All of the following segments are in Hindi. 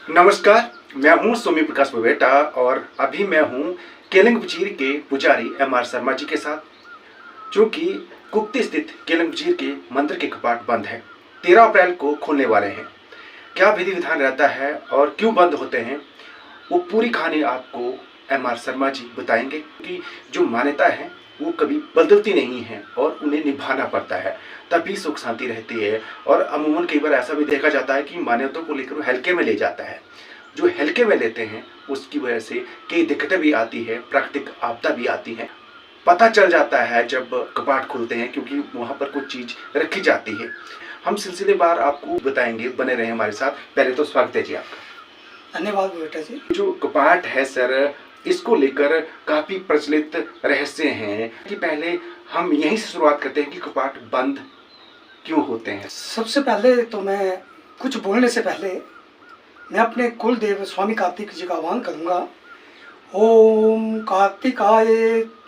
नमस्कार, मैं हूं सोमी प्रकाश बबेटा और अभी मैं हूं केलंग वजीर के पुजारी एम.आर. शर्मा जी के साथ, जो कि कुक्ति स्थित केलंग वजीर के मंदिर के कपाट बंद हैं। 13 अप्रैल को खुलने वाले हैं। क्या विधि विधान रहता है और क्यों बंद होते हैं, वो पूरी कहानी आपको एम.आर. शर्मा जी बताएंगे कि जो मान्यता है वो कभी बदलती नहीं है और उन्हें निभाना पड़ता है, तभी सुख शांति रहती है। और अमूमन कई बार ऐसा भी देखा जाता है कि मान्यताओं को लेकर वो हल्के में ले जाता है। जो हल्के में लेते हैं उसकी वजह से कई दिक्कतें भी आती है, प्राकृतिक आपदा भी आती है। पता चल जाता है जब कपाट खुलते हैं, क्योंकि वहाँ पर कुछ चीज़ रखी जाती है। हम सिलसिलेवार आपको बताएंगे, बने रहे हमारे साथ। पहले तो स्वागत है जी आपका। धन्यवाद बेटा जी। जो कपाट है सर, इसको लेकर काफी प्रचलित रहस्य हैं कि पहले हम यहीं से शुरुआत करते हैं कि कपाट बंद क्यों होते हैं। सबसे पहले तो मैं कुछ बोलने से पहले मैं अपने कुल देव स्वामी कार्तिक जी का आह्वान करूंगा। ओम कार्तिकाय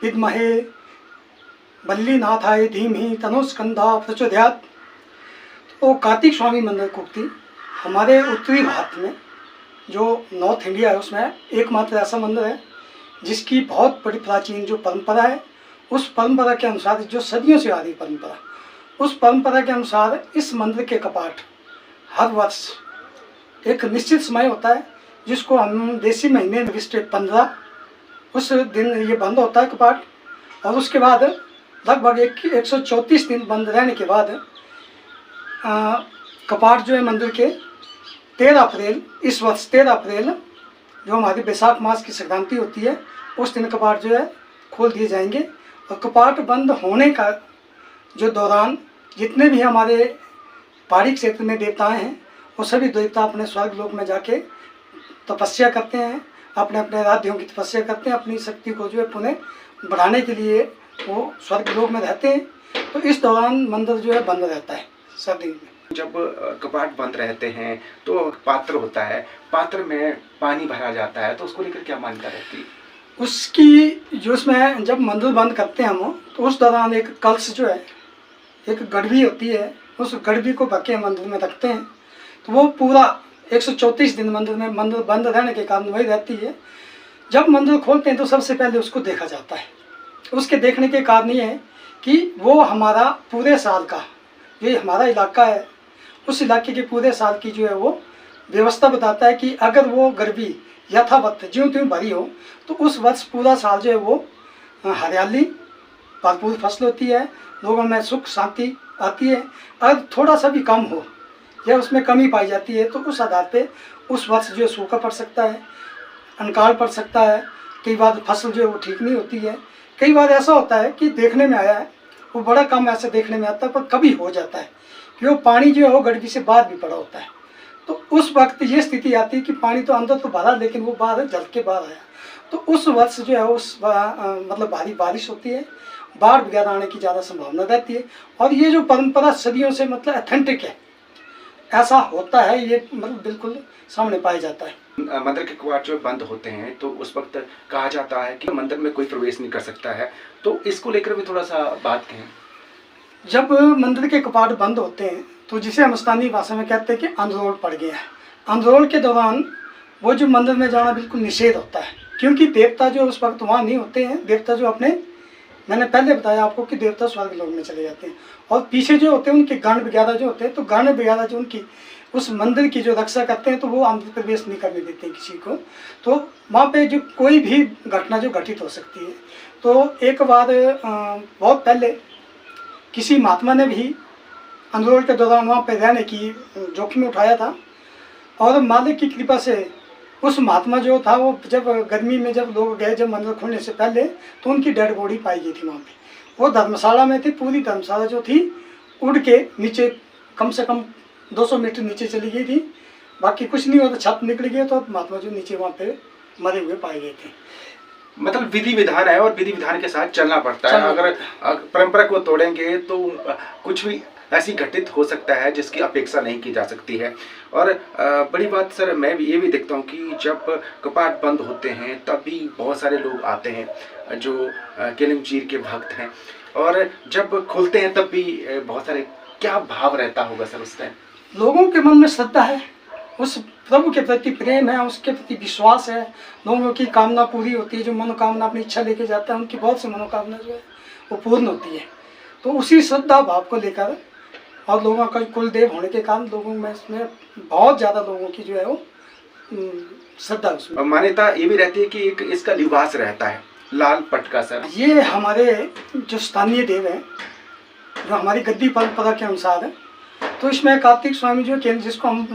विद्महे बल्लीनाथाय धीमहि तनोस्कंधा प्रचोदयात्। तो कार्तिक स्वामी मंदिर कुक्ति हमारे उत्तरी भारत में जो नॉर्थ इंडिया है उसमें एकमात्र ऐसा मंदिर है जिसकी बहुत बड़ी प्राचीन जो परंपरा है, उस परंपरा के अनुसार, जो सदियों से आ रही परंपरा, उस परंपरा के अनुसार इस मंदिर के कपाट हर वर्ष एक निश्चित समय होता है जिसको हम देसी महीने में 15 उस दिन ये बंद होता है कपाट। और उसके बाद लगभग 134 दिन बंद रहने के बाद कपाट जो है मंदिर के 13 अप्रैल, इस वर्ष 13 अप्रैल जो हमारी बैसाख मास की संक्रांति होती है, उस दिन कपाट जो है खोल दिए जाएंगे। और कपाट बंद होने का जो दौरान जितने भी हमारे पहाड़ी क्षेत्र में देवताएं हैं, वो सभी देवता अपने स्वर्ग लोक में जाके तपस्या करते हैं, अपने अपने राज्यों की तपस्या करते हैं, अपनी शक्ति को जो है पुनः बढ़ाने के लिए वो स्वर्ग लोक में रहते हैं। तो इस दौरान मंदिर जो है बंद रहता है सर्दी में। जब कपाट बंद रहते हैं तो पात्र होता है, पात्र में पानी भरा जाता है, तो उसको लेकर क्या मान्यता रहती है? उसकी जो उसमें जब मंदिर बंद करते हैं हम, तो उस दौरान एक कलश जो है, एक गड़वी होती है, उस गड़वी को भर के मंदिर में रखते हैं। तो वो पूरा 134 दिन मंदिर में, मंदिर बंद रहने के कारण वही रहती है। जब मंदिर खोलते हैं तो सबसे पहले उसको देखा जाता है। उसके देखने के कारण ये है कि वो हमारा पूरे साल का, जो हमारा इलाका है, उस इलाके के पूरे साल की जो है वो व्यवस्था बताता है कि अगर वो गड़वी यथावत ज्यों त्यों भरी हो तो उस वर्ष पूरा साल जो है वो हरियाली भरपूर फसल होती है, लोगों में सुख शांति आती है। अगर थोड़ा सा भी कम हो या उसमें कमी पाई जाती है तो उस आधार पे उस वर्ष जो है सूखा पड़ सकता है, अनकाल पड़ सकता है। कई बार फसल जो है वो ठीक नहीं होती है। कई बार ऐसा होता है कि देखने में आया है, वो बड़ा कम ऐसे देखने में आता है, पर कभी हो जाता है कि वो पानी जो है वो गड़वी से बाहर भी पड़ा होता है। तो उस वक्त ये स्थिति आती है कि पानी तो अंदर तो भरा, लेकिन वो बाहर जल के बाहर आया। तो उस वर्ष जो है उस मतलब भारी बारिश होती है, बाढ़ वगैरह आने की ज़्यादा संभावना रहती है। और ये जो परंपरा सदियों से मतलब अथेंटिक है, ऐसा होता है, ये मतलब बिल्कुल सामने पाया जाता है। मंदिर के कपाट जो बंद होते हैं तो उस वक्त कहा जाता है कि मंदिर में कोई प्रवेश नहीं कर सकता है, तो इसको लेकर भी थोड़ा सा बात कहें। जब मंदिर के कपाट बंद होते हैं तो जिसे हम स्थानीय भाषा में कहते हैं कि अंधरोल पड़ गया है, अंधरोल के दौरान वो जो मंदिर में जाना बिल्कुल निषेध होता है, क्योंकि देवता जो उस वक्त वहाँ नहीं होते हैं। देवता जो अपने, मैंने पहले बताया आपको कि देवता स्वर्ग लोक में चले जाते हैं, और पीछे जो होते हैं उनके गण वगैरह जो होते हैं, तो गण वगैरह जो उनकी उस मंदिर की जो रक्षा करते हैं, तो वो अंदर प्रवेश नहीं करने देते हैं किसी को। तो वहाँ पे जो कोई भी घटना जो घटित हो सकती है। तो एक बार बहुत पहले किसी महात्मा ने भी अंदरोल के दौरान वहाँ पे रहने की जोखिम उठाया था, और मालिक की कृपा से उस महात्मा जो था वो जब गर्मी में जब लोग गए, जब मंदिर खोलने से पहले, तो उनकी डेड बॉडी पाई गई थी वहाँ पे। वो धर्मशाला में थी, पूरी धर्मशाला जो थी उड़ के नीचे कम से कम 200 मीटर नीचे चली गई थी, बाकी कुछ नहीं हुआ। तो छत निकल गई तो महात्मा जो नीचे वहाँ पे मरे हुए पाए गए थे। मतलब विधि विधान है और विधि विधान के साथ चलना पड़ता है। अगर परंपरा को तोड़ेंगे तो कुछ भी ऐसी घटित हो सकता है जिसकी अपेक्षा नहीं की जा सकती है। और बड़ी बात सर, मैं ये भी देखता हूँ कि जब कपाट बंद होते हैं तब भी बहुत सारे लोग आते हैं जो केलंग वजीर के भक्त हैं, और जब खुलते हैं तब भी बहुत सारे, क्या भाव रहता होगा सर उस टाइम? लोगों के मन में श्रद्धा है, उस प्रभु के प्रति प्रेम है, उसके प्रति विश्वास है, लोगों की कामना पूरी होती है, जो मनोकामना अपनी इच्छा लेके जाता है उनकी बहुत सी मनोकामना जो है वो पूर्ण होती है। तो उसी श्रद्धा भाव को लेकर और लोगों का कुलदेव होने के कारण लोगों में इसमें बहुत ज़्यादा लोगों की जो है वो श्रद्धा उसमें। मान्यता ये भी रहती है कि एक इसका लिबास रहता है लाल पट का सर। ये हमारे जो स्थानीय देव हैं, जो हमारी गद्दी परंपरा के अनुसार है, तो इसमें कार्तिक स्वामी जो जिसको हम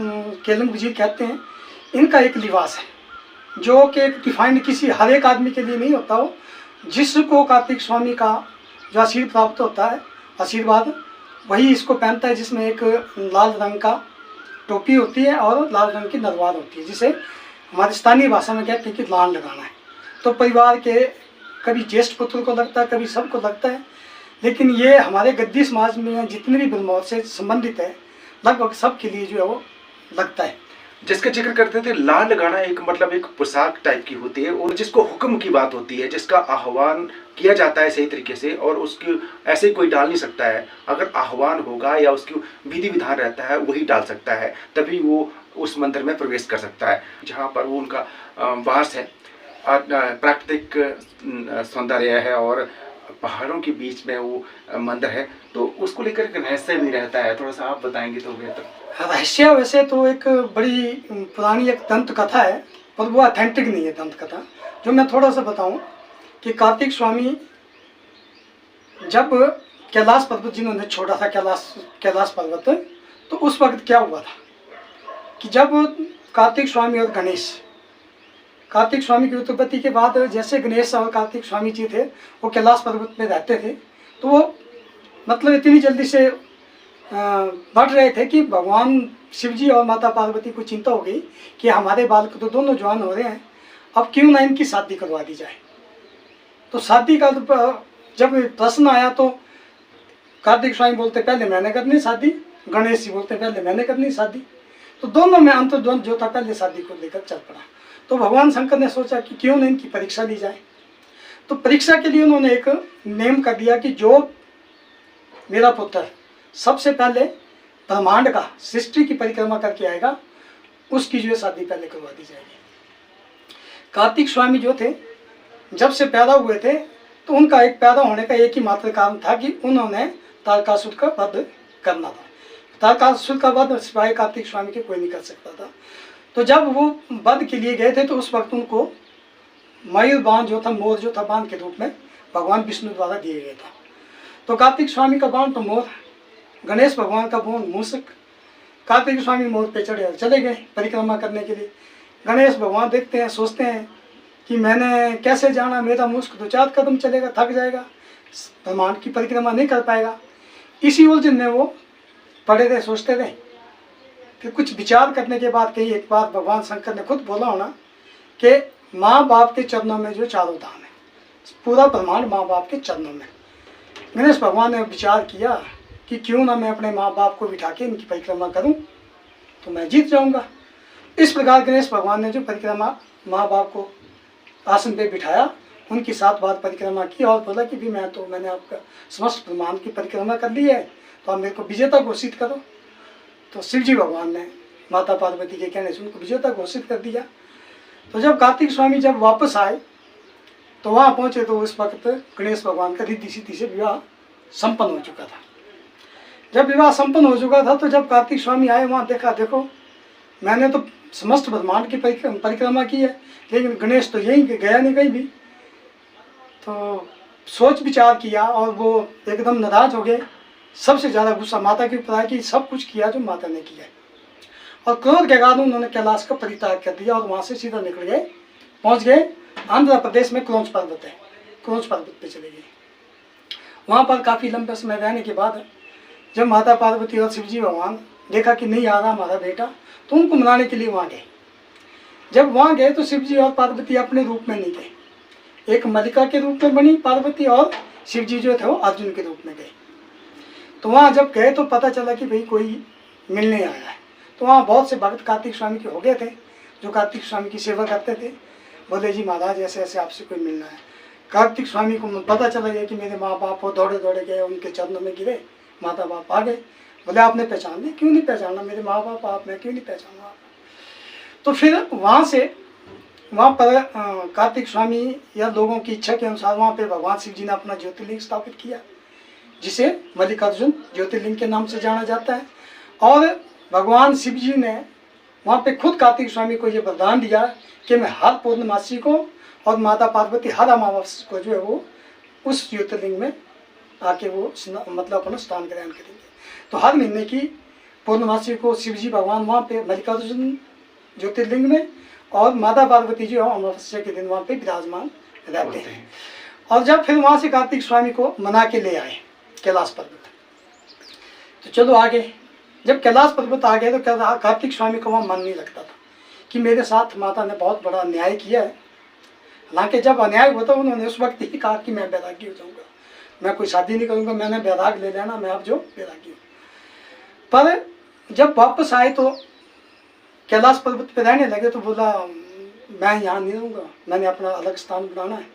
केलंग वजीर कहते हैं, इनका एक लिबास है जो कि एक डिफाइंड किसी हर एक आदमी के लिए नहीं होता हो। जिसको कार्तिक स्वामी का जो आशीर्वाद प्राप्त होता है, आशीर्वाद, वही इसको पहनता है, जिसमें एक लाल रंग का टोपी होती है और लाल रंग की नरवार होती है, जिसे हमारी स्थानीय भाषा में कहते हैं कि लान लगाना है। तो परिवार के कभी ज्येष्ठ पुत्र को लगता है, कभी सबको लगता है, लेकिन ये हमारे गद्दी समाज में जितने भी ब्रह्मोत्सव से संबंधित है लगभग सबके लिए जो है वो लगता है। जिसका जिक्र करते थे, लाल लगाना एक मतलब एक पोशाक टाइप की होती है और जिसको हुक्म की बात होती है, जिसका आह्वान किया जाता है सही तरीके से, और उसकी ऐसे कोई डाल नहीं सकता है। अगर आह्वान होगा या उसकी विधि विधान रहता है वही डाल सकता है, तभी वो उस मंदिर में प्रवेश कर सकता है जहाँ पर वो उनका वास है। प्राकृतिक सौंदर्य है और पहाड़ों के बीच में वो मंदिर है, तो उसको लेकर एक रहस्य भी रहता है। थोड़ा सा आप बताएंगे तो बेहतर। रहस्य वैसे तो एक बड़ी पुरानी एक दंत कथा है, पर वो ऑथेंटिक नहीं है दंत कथा। जो मैं थोड़ा सा बताऊं कि कार्तिक स्वामी जब कैलाश पर्वत जिन्होंने छोड़ा था, कैलाश पर्वत, तो उस वक्त क्या हुआ था कि जब कार्तिक स्वामी और गणेश, कार्तिक स्वामी की उत्पत्ति के बाद जैसे गणेश और कार्तिक स्वामी जी थे वो कैलाश पर्वत में रहते थे, तो वो मतलब इतनी जल्दी से बढ़ रहे थे कि भगवान शिव जी और माता पार्वती को चिंता हो गई कि हमारे बालक तो दोनों जवान हो रहे हैं, अब क्यों ना इनकी शादी करवा दी जाए। तो शादी का जब प्रश्न आया तो कार्तिक स्वामी बोलते पहले मैंने करनी शादी, गणेश जी बोलते पहले मैंने करनी शादी। तो दोनों में अंतर्द्वंद जो था पहले शादी को लेकर चल पड़ा। तो भगवान शंकर ने सोचा कि क्यों ना इनकी परीक्षा ली जाए। तो परीक्षा के लिए उन्होंने एक नियम कर दिया कि जो मेरा पुत्र सबसे पहले ब्रह्मांड का सृष्टि की परिक्रमा करके आएगा उसकी जो है शादी पहले करवा दी जाएगी। कार्तिक स्वामी जो थे जब से पैदा हुए थे तो उनका एक पैदा होने का एक ही मात्र कारण था कि उन्होंने तारकासुर का वध करना था। तारकासुर का वध सिवाय कार्तिक स्वामी के कोई नहीं कर सकता था। तो जब वो वध के लिए गए थे तो उस वक्त उनको मयूर बाण जो था, मोर जो था, बाण के रूप में भगवान विष्णु द्वारा दिया गया था। तो कार्तिक स्वामी का बाण तो मोर, गणेश भगवान का बाण मूषक। कार्तिक स्वामी मोर पे चढ़े और चले गए परिक्रमा करने के लिए। गणेश भगवान देखते हैं, सोचते हैं कि मैंने कैसे जाना, मेरा मूषक 2-4 कदम चलेगा, थक जाएगा, ब्रह्मांड की परिक्रमा नहीं कर पाएगा। इसी उलझन में वो पड़े रहे, सोचते रहे। फिर कुछ विचार करने के बाद कहीं एक बार भगवान शंकर ने खुद बोला होना कि माँ बाप के चरणों में जो चारों धाम है, पूरा ब्रह्मांड माँ बाप के चरणों में। गणेश भगवान ने विचार किया कि क्यों ना मैं अपने माँ बाप को बिठा के इनकी परिक्रमा करूं तो मैं जीत जाऊंगा। इस प्रकार गणेश भगवान ने जो परिक्रमा माँ बाप को आसन पे बिठाया, उनकी 7 बार परिक्रमा की और बोला कि भी मैंने आपका समस्त ब्रह्मांड की परिक्रमा कर ली है, तो आप मेरे को विजेता घोषित करो। तो शिव जी भगवान ने माता पार्वती के कहने से उनको विजेता घोषित कर दिया। तो जब कार्तिक स्वामी जब वापस आए तो वहाँ पहुँचे तो उस वक्त गणेश भगवान का रिद्धि सिद्धि से विवाह संपन्न हो चुका था। जब विवाह संपन्न हो चुका था तो जब कार्तिक स्वामी आए वहाँ देखा, देखो मैंने तो समस्त ब्रह्मांड की परिक्रमा की है, लेकिन गणेश तो यहीं गया नहीं कहीं भी। तो सोच विचार किया और वो एकदम नाराज हो गए। सबसे ज़्यादा गुस्सा माता के ऊपर आया कि सब कुछ किया जो माता ने किया, और क्रोध के कारण उन्होंने कैलाश का परित्याग कर दिया और वहाँ से सीधा निकल गए, पहुँच गए आंध्र प्रदेश में क्रोंच पर्वत है, क्रोंच पर्वत पे चले गए। वहाँ पर काफ़ी लंबे समय रहने के बाद जब माता पार्वती और शिवजी भगवान देखा कि नहीं आ रहा हमारा बेटा, तो उनको मनाने के लिए वहाँ गए। जब वहाँ गए तो शिवजी और पार्वती अपने रूप में नहीं गए, एक मलिका के रूप में बनी पार्वती और शिवजी जो थे वो अर्जुन के रूप में गए। तो वहाँ जब गए तो पता चला कि भाई कोई मिलने आया है। तो वहाँ बहुत से भक्त कार्तिक स्वामी के हो गए थे जो कार्तिक स्वामी की सेवा करते थे। बोले जी महाराज ऐसे ऐसे आपसे कोई मिलना है। कार्तिक स्वामी को पता चला गया कि मेरे माँ बाप वो दौड़े दौड़े गए, उनके चरणों में गिरे, माता बाप आ गए। बोले आपने पहचान लिया? क्यों नहीं पहचाना, मेरे माँ बाप आप, मैं क्यों नहीं पहचाना आप। तो फिर वहाँ पर कार्तिक स्वामी या लोगों की इच्छा के अनुसार वहाँ पे भगवान शिव जी ने अपना ज्योतिर्लिंग स्थापित किया, जिसे मल्लिकार्जुन ज्योतिर्लिंग के नाम से जाना जाता है। और भगवान शिव जी ने वहाँ पे खुद कार्तिक स्वामी को ये वरदान दिया कि मैं हर पूर्णमासी को और माता पार्वती हर अमावस्या को जो है वो उस ज्योतिर्लिंग में आके वो मतलब अपना स्नान ग्रहण करेंगे। तो हर महीने की पूर्णमासी को शिव जी भगवान वहाँ पे मल्लिकार्जुन ज्योतिर्लिंग में और माता पार्वती जो है अमावस्या के दिन वहाँ पे विराजमान रहते हैं। और जब फिर वहाँ से कार्तिक स्वामी को मना के ले आए कैलाश पर्वत, तो चलो आगे। जब कैलाश पर्वत आ गए तो कार्तिक स्वामी को वहाँ मन नहीं लगता था कि मेरे साथ माता ने बहुत बड़ा अन्याय किया है। हालांकि जब अन्याय हुआ था उन्होंने उस वक्त ही कहा कि मैं बैरागी हो जाऊँगा, मैं कोई शादी नहीं करूँगा, मैंने बैराग ले लेना, मैं अब जो बैरागी हूँ। पर जब वापस आए तो कैलाश पर्वत पे रहने लगे तो बोला मैं यहाँ नहीं रहूँगा, मैंने अपना अलग स्थान बनाना है।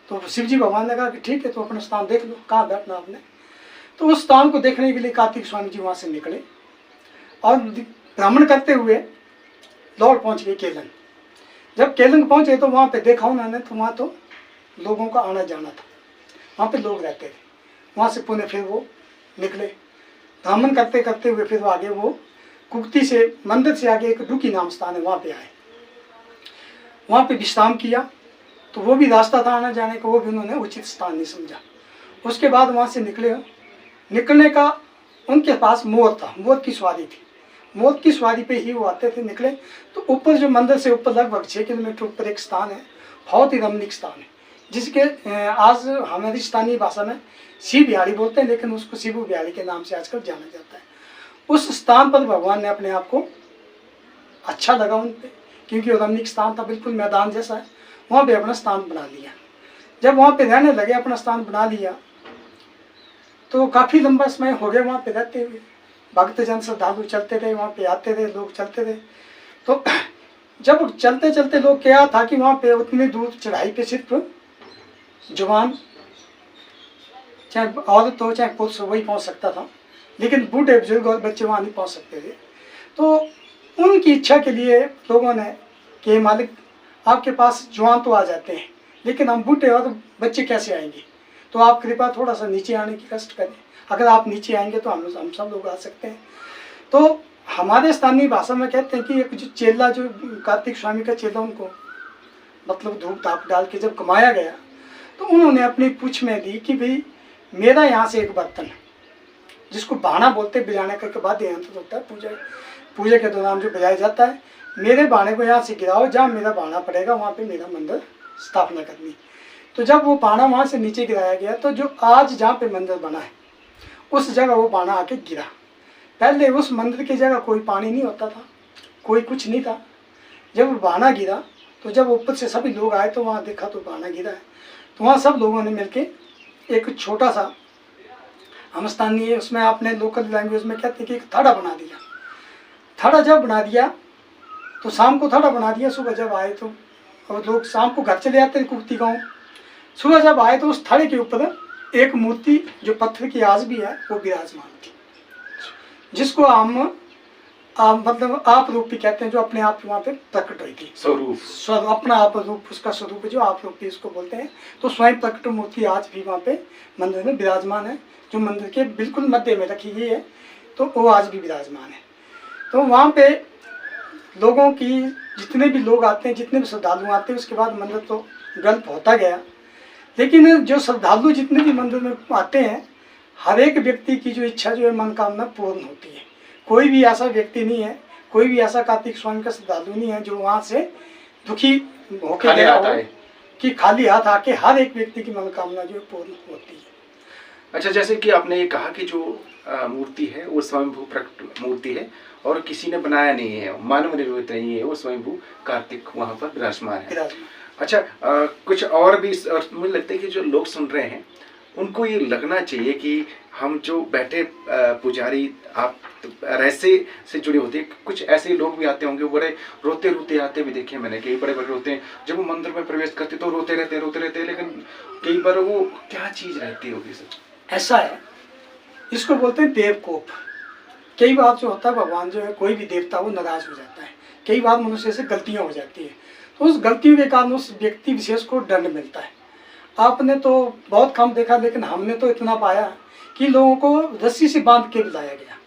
तो शिव जी भगवान ने कहा कि ठीक है, तो अपना स्थान देख लो, कहाँ बैठना आपने। तो उस स्थान को देखने के लिए कार्तिक स्वामी जी वहाँ से निकले और भ्रमण करते हुए लौट पहुँच गए केलंग। जब केलंग पहुँचे तो वहाँ पे देखा उन्होंने, तो वहाँ तो लोगों का आना जाना था, वहाँ पे लोग रहते थे। वहाँ से पुणे फिर वो निकले भ्रमण करते करते हुए, फिर वो आगे वो कुक्ति से मंदिर से आगे एक डुकी नाम स्थान है, वहाँ पे आए, वहाँ पे विश्राम किया। तो वो भी रास्ता था आने जाने का, वो भी उन्होंने उचित स्थान नहीं समझा। उसके बाद वहाँ से निकलने का उनके पास मोर था, मोर की सवारी थी, मोर की सवारी पे ही वो आते थे। निकले तो ऊपर जो मंदिर से ऊपर लगभग 6 किलोमीटर ऊपर एक स्थान है, बहुत ही रमणीक स्थान है, जिसके आज हमारी स्थानीय भाषा में शिव बिहारी बोलते हैं, लेकिन उसको शिवू बिहारी के नाम से आजकल जाना जाता है। उस स्थान पर भगवान ने अपने आप को अच्छा लगा उन पे, क्योंकि वो रमणीक स्थान था, बिल्कुल मैदान जैसा है, वहाँ पे अपना स्थान बना लिया। जब वहाँ पे रहने लगे, अपना स्थान बना लिया, तो काफ़ी लंबा समय हो गया वहाँ पे रहते हुए। भक्तजन श्रद्धालु चलते थे, वहाँ पे आते थे, लोग चलते थे। तो जब चलते चलते लोग क्या था कि वहाँ पे उतनी दूर चढ़ाई पे सिर्फ जवान, चाहे औरत हो चाहे पुरुष, वही पहुँच सकता था, लेकिन बूढ़े बुजुर्ग और बच्चे वहाँ नहीं पहुँच सकते थे। तो उनकी इच्छा के लिए लोगों ने कि मालिक आपके पास जवान तो आ जाते हैं, लेकिन हम बूढ़े और बच्चे कैसे आएंगे, तो आप कृपया थोड़ा सा नीचे आने की कष्ट करें, अगर आप नीचे आएंगे तो हम सब लोग आ सकते हैं। तो हमारे स्थानीय भाषा में कहते हैं कि एक जो चेला, जो कार्तिक स्वामी का चेला, उनको मतलब धूप धाप डाल के जब कमाया गया, तो उन्होंने अपनी पूछ में दी कि भाई मेरा यहाँ से एक बर्तन है, जिसको बाणा बोलते, बजाने के बाद यंत्र होता है, पूजा के दौरान जो बजाया जाता है, मेरे बाणे को यहाँ से गिराओ, जहाँ मेरा बाणा पड़ेगा वहाँ पे मेरा मंदिर स्थापना करनी। तो जब वो बाणा वहाँ से नीचे गिराया गया, तो जो आज जहाँ पे मंदिर बना है उस जगह वो बाणा आके गिरा। पहले उस मंदिर की जगह कोई पानी नहीं होता था, कोई कुछ नहीं था। जब वो बाणा गिरा तो जब ऊपर से सभी लोग आए तो वहाँ देखा तो बाणा गिरा है। तो वहाँ सब लोगों ने मिलके एक छोटा सा, हम स्थानीय उसमें अपने लोकल लैंग्वेज में कहते हैं कि एक थड़ा बना दिया। थड़ा जब बना दिया तो शाम को थड़ा बना दिया, सुबह जब आए तो, और लोग शाम को घर चले जाते हैं कुर्ती गाँव, सुबह जब आए तो उस थड़े के ऊपर एक मूर्ति जो पत्थर की आज भी है वो विराजमान थी, जिसको हम मतलब आप रूप भी कहते हैं, जो अपने आप वहाँ पे प्रकट हुई थी, स्वरूप, अपना आप रूप, उसका स्वरूप जो आप रूप भी इसको बोलते हैं। तो स्वयं प्रकट मूर्ति आज भी वहाँ पे मंदिर में विराजमान है, जो मंदिर के बिल्कुल मध्य में रखी गई है, तो वो आज भी विराजमान है। तो वहाँ पे लोगों की जितने भी लोग आते हैं, जितने भी श्रद्धालु आते हैं, उसके बाद मंदिर तो गल्प होता गया, लेकिन जो श्रद्धालु जितने भी मंदिर में आते हैं, हर एक व्यक्ति की जो इच्छा जो है, मनोकामना पूर्ण होती है। कोई भी ऐसा व्यक्ति नहीं है, कोई भी ऐसा कार्तिक स्वामी का श्रद्धालु नहीं है जो वहाँ से दुखी होकर गया हो कि खाली हाथ आके, हर एक व्यक्ति की मनोकामना जो है पूर्ण होती है। अच्छा, जैसे कि आपने ये कहा कि जो मूर्ति है वो स्वयंभू प्रकट मूर्ति है और किसी ने बनाया नहीं है, मानव निर्मित नहीं है, वो स्वयंभू कार्तिक वहाँ पर विराजमान है। अच्छा, कुछ और भी, और मुझे लगता है कि जो लोग सुन रहे हैं उनको ये लगना चाहिए कि हम जो बैठे पुजारी, आप रहस्य से जुड़े होते हैं, कुछ ऐसे लोग भी आते होंगे, बड़े रोते रोते आते भी देखे मैंने, कई बड़े बड़े रोते हैं, जब वो मंदिर में प्रवेश करते तो रोते रहते हैं, लेकिन कई बार वो क्या चीज़ रहती होगी सर? ऐसा है, इसको बोलते हैं देवकोप। कई बार जो होता है, भगवान जो है, कोई भी देवता वो नाराज हो जाता है कई बार मनुष्य से गलतियाँ हो जाती है, तो उस गलतियों के कारण उस व्यक्ति विशेष को दंड मिलता है। आपने तो बहुत कम देखा, लेकिन हमने तो इतना पाया कि लोगों को रस्सी से बांध के लाया गया,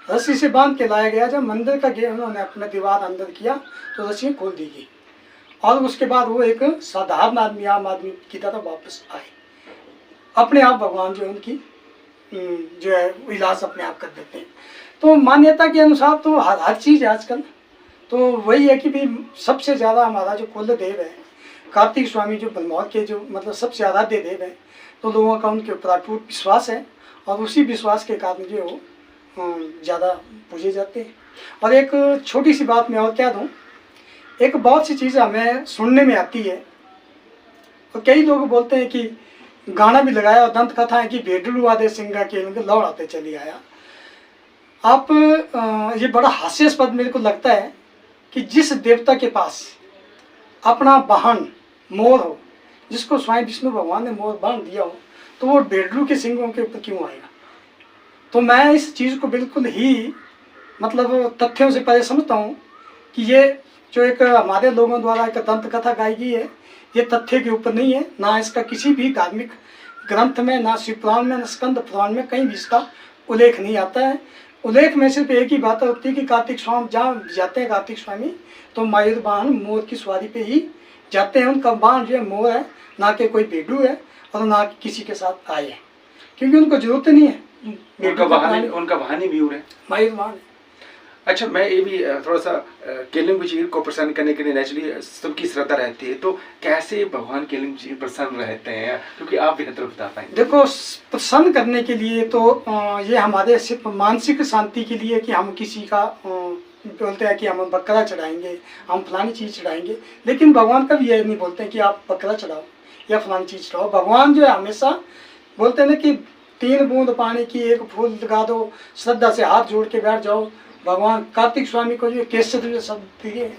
रस्सी से बांध के लाया गया। जब मंदिर का गेट उन्होंने अपना दीवार अंदर किया तो रस्सी खोल दी गई, और उसके बाद वो एक साधारण आदमी, आम आदमी की तरह वापस आए। अपने आप भगवान जो है उनकी जो है इलाज अपने आप कर देते हैं। तो मान्यता के अनुसार तो हर चीज़ है आजकल। तो वही है कि भाई सबसे ज़्यादा हमारा जो कुल देव है कार्तिक स्वामी, जो ब्रह्मौर के जो मतलब सबसे आराध्य देव है, तो लोगों का उनके ऊपर अटूट विश्वास है, और उसी विश्वास के कारण जो वो ज़्यादा पूजे जाते हैं। और एक छोटी सी बात मैं और क्या दूँ, एक बहुत सी चीज़ हमें सुनने में आती है, और कई लोग बोलते हैं कि गाना भी लगाया और दंत कथा है कि भेडलू आदे सिंगा के लौड़ाते चली आया। आप ये बड़ा हास्यास्पद मेरे को लगता है कि जिस देवता के पास अपना वाहन मोर हो, जिसको स्वयं विष्णु भगवान ने मोर बांध दिया हो, तो वो भेडलू के सिंगों के ऊपर क्यों आएगा। तो मैं इस चीज़ को बिल्कुल ही मतलब तथ्यों से परे समझता हूँ कि ये जो एक हमारे लोगों द्वारा एक दंत कथा गाई गई है, ये तथ्य के ऊपर नहीं है, ना इसका किसी भी धार्मिक ग्रंथ में, ना शिव पुराण में, ना स्कंद पुराण में कहीं भी इसका उल्लेख नहीं आता है। उल्लेख में सिर्फ एक ही बात होती है कि कार्तिक स्वामी जहाँ जाते हैं कार्तिक स्वामी, तो मयूर वाहन मोर की सवारी पे ही जाते हैं। उनका वाहन जो है मोर है, ना कि कोई भेड़ू है, और ना कि किसी के साथ आए हैं, क्योंकि उनको जरूरत नहीं है। उनका वाहन ही मयूर है, मयूर वाहन है। अच्छा, मैं ये भी थोड़ा सा केलिंग जी को प्रसन्न करने के लिए नेचुरली सबकी श्रद्धा रहती है, तो कैसे भगवान केलिंग जी प्रसन्न रहते हैं, क्योंकि आप बेहतर बता पाएंगे। देखो, प्रसन्न करने के लिए तो ये हमारे सिर्फ मानसिक शांति के लिए कि हम किसी का बोलते हैं कि हम बकरा चढ़ाएंगे, हम फलानी चीज़ चढ़ाएंगे, लेकिन भगवान कभी ये नहीं बोलते हैं कि आप बकरा चढ़ाओ या फलानी चीज़ चढ़ाओ। भगवान जो है हमेशा बोलते हैं ना कि 3 बूंद पानी की 1 फूल लगा दो, श्रद्धा से हाथ जोड़ के बैठ जाओ। भगवान कार्तिक स्वामी को जो केसर जो शब्द प्रिय है,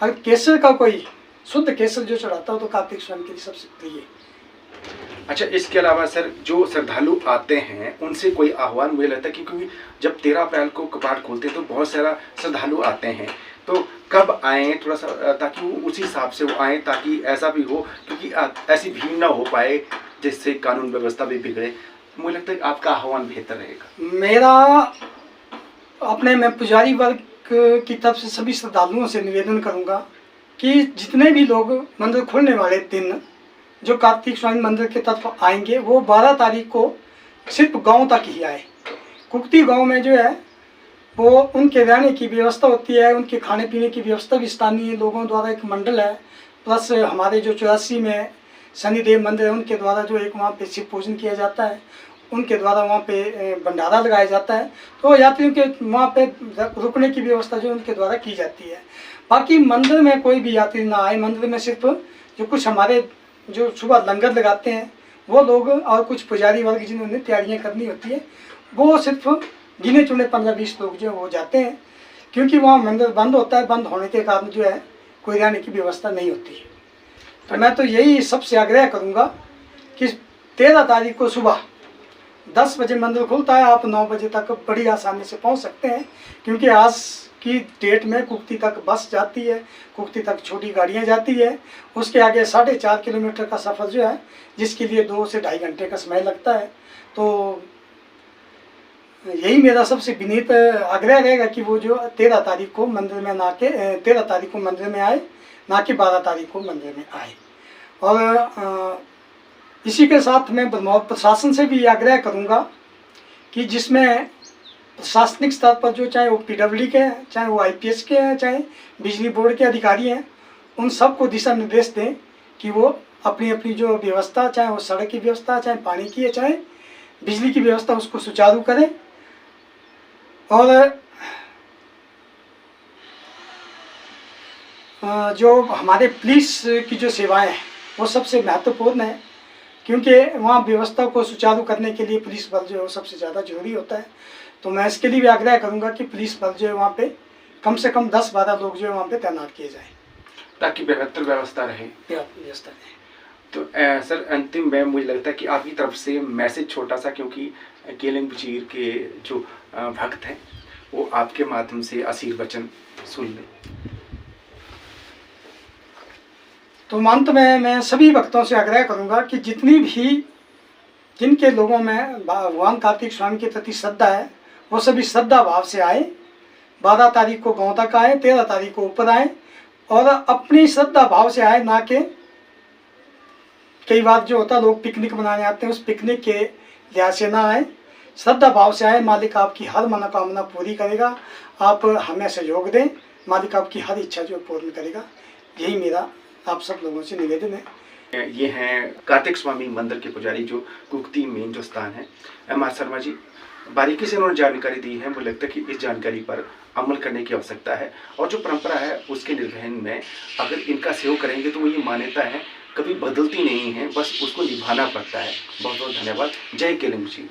अगर केसर का कोई शुद्ध केसर जो चढ़ाता हो तो कार्तिक स्वामी के लिए सबसे प्रिय है। अच्छा, इसके अलावा सर जो श्रद्धालु आते हैं उनसे कोई आह्वान मुझे लगता है, क्योंकि जब 13 अप्रैल को कपाट खोलते हैं तो बहुत सारा श्रद्धालु आते हैं, तो कब आएँ थोड़ा सा, ताकि वो उसी हिसाब से वो आएँ, ताकि ऐसा भी हो क्योंकि ऐसी भीड़ ना हो पाए जिससे कानून व्यवस्था भी बिगड़े। मुझे लगता है कि आपका आह्वान बेहतर रहेगा। मेरा अपने मैं पुजारी वर्ग की तरफ से सभी श्रद्धालुओं से निवेदन करूंगा कि जितने भी लोग मंदिर खुलने वाले दिन जो कार्तिक स्वामी मंदिर की तरफ आएंगे, वो 12 तारीख को सिर्फ गांव तक ही आए। कुक्ति गांव में जो है वो उनके रहने की व्यवस्था होती है, उनके खाने पीने की व्यवस्था भी स्थानीय लोगों द्वारा एक मंडल है, प्लस हमारे जो 84 में शनिदेव मंदिर है उनके द्वारा जो एक वहाँ पे शिव पूजन किया जाता है, उनके द्वारा वहाँ पे भंडारा लगाया जाता है। तो यात्रियों के वहाँ पे रुकने की व्यवस्था जो उनके द्वारा की जाती है। बाकी मंदिर में कोई भी यात्री ना आए, मंदिर में सिर्फ जो कुछ हमारे जो सुबह लंगर लगाते हैं वो लोग और कुछ पुजारी वर्ग जिन्होंने तैयारियाँ करनी होती है, वो सिर्फ गिने चुने 15-20 लोग जो वो जाते हैं, क्योंकि वहाँ मंदिर बंद होता है। बंद होने के कारण जो है कोई रहने की व्यवस्था नहीं होती है। तो मैं तो यही सबसे आग्रह करूँगा कि 13 तारीख को सुबह 10 बजे मंदिर खुलता है, आप 9 बजे तक बड़ी आसानी से पहुंच सकते हैं, क्योंकि आज की डेट में कुक्ति तक बस जाती है, कुक्ति तक छोटी गाड़ियां जाती है, उसके आगे 4.5 किलोमीटर का सफ़र जो है जिसके लिए 2 से 2.5 घंटे का समय लगता है। तो यही मेरा सबसे विनीत आग्रह रहेगा कि वो जो 13 तारीख को मंदिर में 13 तारीख को मंदिर में आए, ना कि 12 तारीख को मंदिर में आए। और इसी के साथ मैं ब्रह्मौर प्रशासन से भी आग्रह करूंगा कि जिसमें प्रशासनिक स्तर पर जो चाहे वो PWD के हैं, चाहे वो IPS के हैं, चाहे बिजली बोर्ड के अधिकारी हैं, उन सबको दिशा निर्देश दें कि वो अपनी अपनी जो व्यवस्था, चाहे वो सड़क की व्यवस्था, चाहे पानी की है, चाहे बिजली की व्यवस्था, उसको सुचारू करें। और जो हमारे पुलिस की जो सेवाएं हैं वो सबसे महत्वपूर्ण है, क्योंकि वहाँ व्यवस्था को सुचारू करने के लिए पुलिस बल जो है सबसे ज़्यादा जरूरी होता है। तो मैं इसके लिए भी आग्रह करूँगा कि पुलिस बल जो है वहाँ पे कम से कम 10-12 लोग जो है वहाँ पे तैनात किए जाएँ, ताकि बेहतर व्यवस्था रहे। व्यवस्था रहे। तो सर अंतिम में मुझे लगता है कि आपकी तरफ से मैसेज छोटा सा, क्योंकि केलिंग बजीर के जो भक्त हैं वो आपके माध्यम से आशीर्वचन सुन लें। तो अंत में मैं सभी भक्तों से आग्रह करूंगा कि जितनी भी जिनके लोगों में भगवान कार्तिक स्वामी के प्रति श्रद्धा है वो सभी श्रद्धा भाव से आए। 12 तारीख को गांव तक आए, 13 तारीख को ऊपर आए और अपनी श्रद्धा भाव से आए, ना कि कई बार जो होता लोग पिकनिक मनाने आते हैं उस पिकनिक के लिहाज से ना आए, श्रद्धा भाव से आए। मालिक आपकी हर मनोकामना पूरी करेगा। आप हमें सहयोग दें, मालिक आपकी हर इच्छा जो पूर्ण करेगा। यही मेरा आप सब लोगों से निवेदन है। ये हैं कार्तिक स्वामी मंदिर के पुजारी जो कुक्ति मेन जो स्थान है, एम.आर. शर्मा जी। बारीकी से उन्होंने जानकारी दी है। मुझे लगता है कि इस जानकारी पर अमल करने की आवश्यकता है और जो परंपरा है उसके निर्वहन में अगर इनका सहयोग करेंगे तो वो ये मान्यता है कभी बदलती नहीं है, बस उसको निभाना पड़ता है। बहुत बहुत धन्यवाद। जय केलिंग जी।